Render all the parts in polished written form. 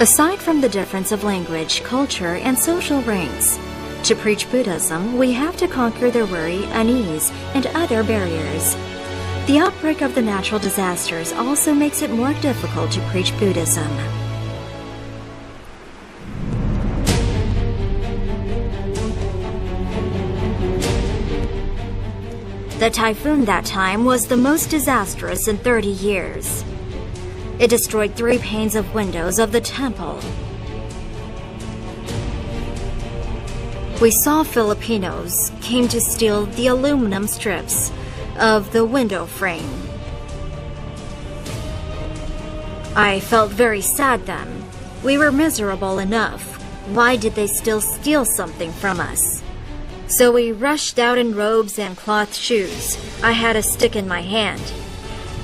Aside from the difference of language, culture, and social ranks, to preach Buddhism, we have to conquer their worry, unease, and other barriers. The outbreak of the natural disasters also makes it more difficult to preach Buddhism. The typhoon that time was the most disastrous in 30 years. It destroyed 3 panes of windows of the temple. We saw Filipinos came to steal the aluminum strips of the window frame. I felt very sad then. We were miserable enough. Why did they still steal something from us? So we rushed out in robes and cloth shoes. I had a stick in my hand.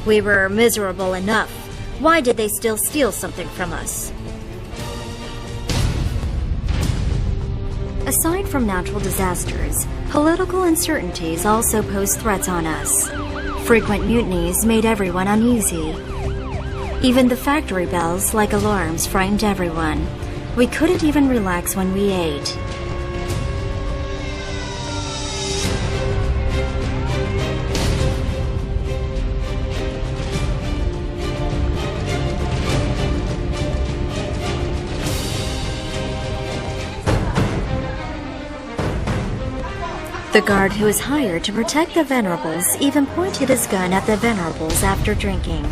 We were miserable enough. Why did they still steal something from us? Aside from natural disasters, political uncertainties also pose threats on us. Frequent mutinies made everyone uneasy. Even the factory bells, like alarms, frightened everyone. We couldn't even relax when we ate. The guard who was hired to protect the venerables even pointed his gun at the venerables after drinking.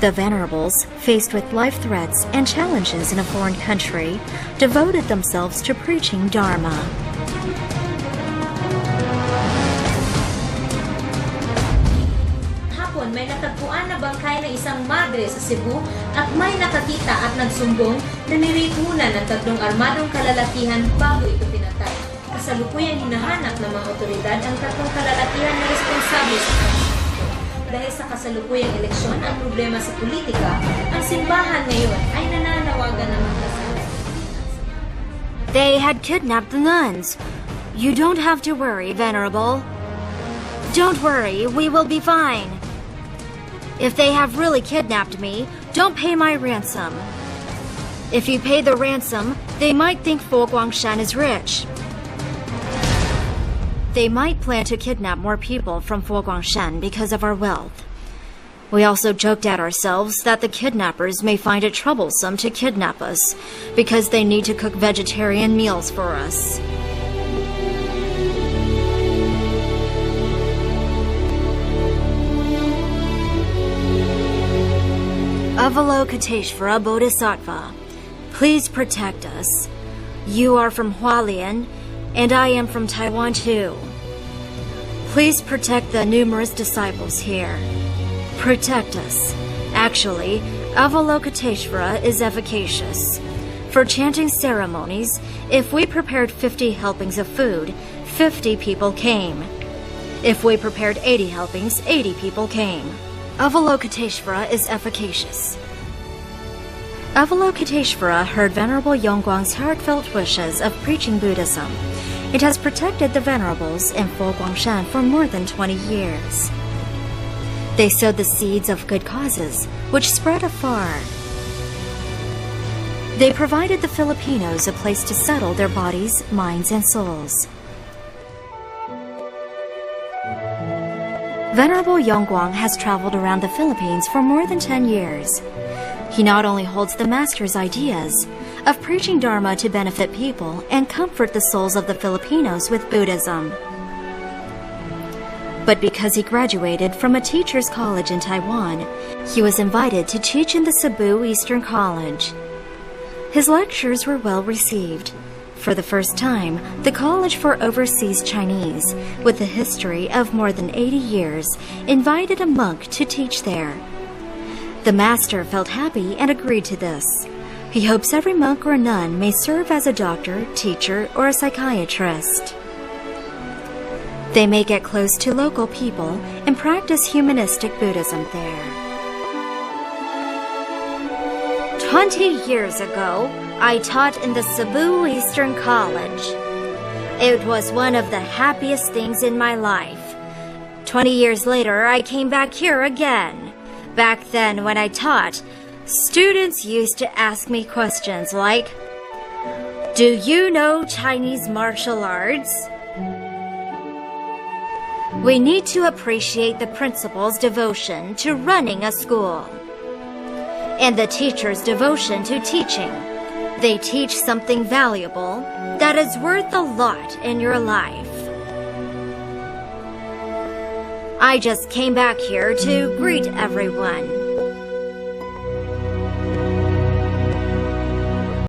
The venerables, faced with life threats and challenges in a foreign country, devoted themselves to preaching Dharma. Hapon, may natagpuan na bangkay ng isang madre sa Cebu at may nakakita at nagsumbong na niripunan ng 3 armadong kalalakihan bago ito pinatay. Kasalukuyang hinahanap ng mga otoridad ang 3 kalalakihan na responsable sa kaso. Dahil sa kasalukuyang eleksyon ang problema sa politika, ang simbahan ngayon ay nananawagan ng magkasala. They had kidnapped the nuns. You don't have to worry, Venerable. Don't worry, we will be fine. If they have really kidnapped me, don't pay my ransom. If you pay the ransom, they might think Guang Shan is rich. They might plan to kidnap more people from Guang Shan because of our wealth. We also joked at ourselves that the kidnappers may find it troublesome to kidnap us because they need to cook vegetarian meals for us. Avalokiteshvara Bodhisattva, please protect us. You are from Hualien, and I am from Taiwan too. Please protect the numerous disciples here. Protect us. Actually, Avalokiteshvara is efficacious. For chanting ceremonies, if we prepared 50 helpings of food, 50 people came. If we prepared 80 helpings, 80 people came. Avalokiteshvara is efficacious. Avalokiteshvara heard Venerable Yongguang's heartfelt wishes of preaching Buddhism. It has protected the venerables in Guang Shan for more than 20 years. They sowed the seeds of good causes, which spread afar. They provided the Filipinos a place to settle their bodies, minds, and souls. Venerable Yongguang has traveled around the Philippines for more than 10 years. He not only holds the Master's ideas of preaching Dharma to benefit people and comfort the souls of the Filipinos with Buddhism, but because he graduated from a teacher's college in Taiwan, he was invited to teach in the Cebu Eastern College. His lectures were well received. For the first time, the College for Overseas Chinese, with a history of more than 80 years, invited a monk to teach there. The Master felt happy and agreed to this. He hopes every monk or nun may serve as a doctor, teacher, or a psychiatrist. They may get close to local people and practice humanistic Buddhism there. 20 years ago, I taught in the Cebu Eastern College. It was one of the happiest things in my life. 20 years later, I came back here again. Back then, when I taught, Students used to ask me questions like, "Do you know Chinese martial arts?" We need to appreciate the principal's devotion to running a school and the teacher's devotion to teaching. They teach something valuable that is worth a lot in your life. I just came back here to greet everyone.